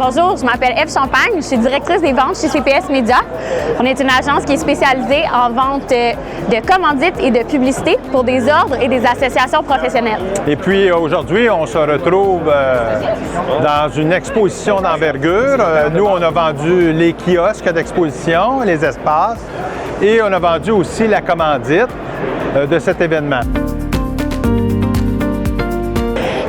Bonjour, je m'appelle Eve Champagne, je suis directrice des ventes chez CPS Média. On est une agence qui est spécialisée en vente de commandites et de publicité pour des ordres et des associations professionnelles. Et puis aujourd'hui, on se retrouve dans une exposition d'envergure. Nous, on a vendu les kiosques d'exposition, les espaces, et on a vendu aussi la commandite de cet événement.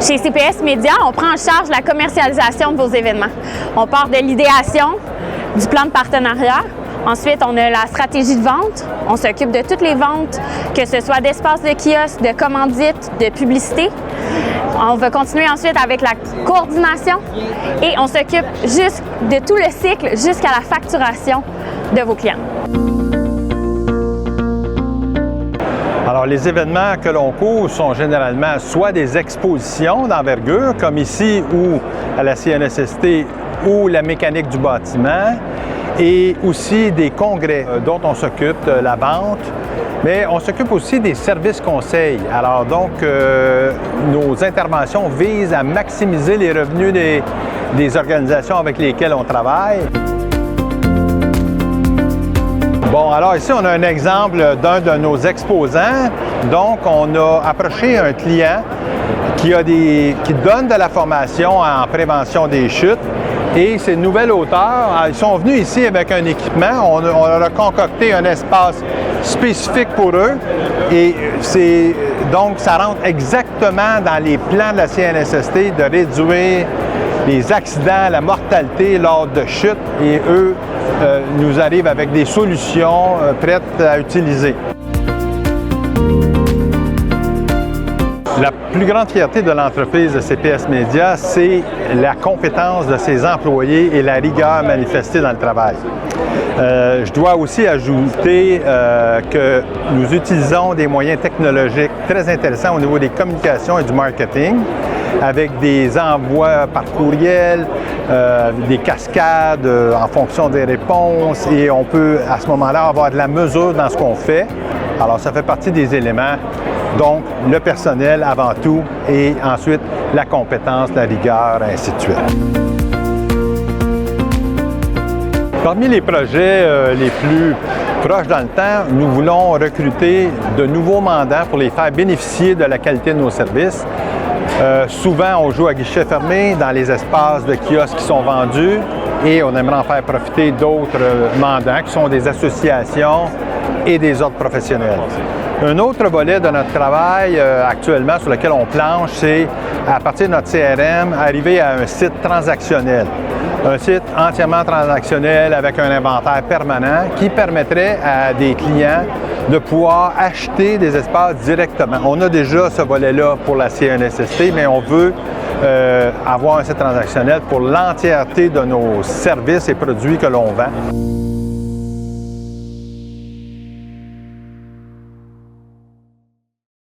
Chez CPS Média, on prend en charge la commercialisation de vos événements. On part de l'idéation, du plan de partenariat. Ensuite, on a la stratégie de vente. On s'occupe de toutes les ventes, que ce soit d'espaces de kiosques, de commandites, de publicité. On va continuer ensuite avec la coordination et on s'occupe juste de tout le cycle jusqu'à la facturation de vos clients. Alors, les événements que l'on couvre sont généralement soit des expositions d'envergure, comme ici ou à la CNSST ou la mécanique du bâtiment, et aussi des congrès dont on s'occupe de la vente, mais on s'occupe aussi des services conseils. Alors donc, nos interventions visent à maximiser les revenus des organisations avec lesquelles on travaille. Bon, alors ici, on a un exemple d'un de nos exposants. Donc, on a approché un client qui donne de la formation en prévention des chutes. Et ces nouvelles auteurs, ils sont venus ici avec un équipement. On leur a concocté un espace spécifique pour eux. Et donc, ça rentre exactement dans les plans de la CNSST de réduire les accidents, la mortalité lors de chutes. Et eux nous arrivent avec des solutions prêtes à utiliser. La plus grande fierté de l'entreprise de CPS Média, c'est la compétence de ses employés et la rigueur manifestée dans le travail. Je dois aussi ajouter que nous utilisons des moyens technologiques très intéressants au niveau des communications et du marketing, avec des envois par courriel, des cascades en fonction des réponses, et on peut à ce moment-là avoir de la mesure dans ce qu'on fait. Alors ça fait partie des éléments. Donc, le personnel avant tout et ensuite la compétence, la rigueur, ainsi de suite. Parmi les projets les plus proches dans le temps, nous voulons recruter de nouveaux mandants pour les faire bénéficier de la qualité de nos services. Souvent, on joue à guichet fermé dans les espaces de kiosques qui sont vendus et on aimerait en faire profiter d'autres mandants qui sont des associations et des ordres professionnels. Un autre volet de notre travail actuellement sur lequel on planche, c'est à partir de notre CRM, arriver à un site transactionnel. Un site entièrement transactionnel avec un inventaire permanent qui permettrait à des clients de pouvoir acheter des espaces directement. On a déjà ce volet-là pour la CNSST, mais on veut avoir un site transactionnel pour l'entièreté de nos services et produits que l'on vend.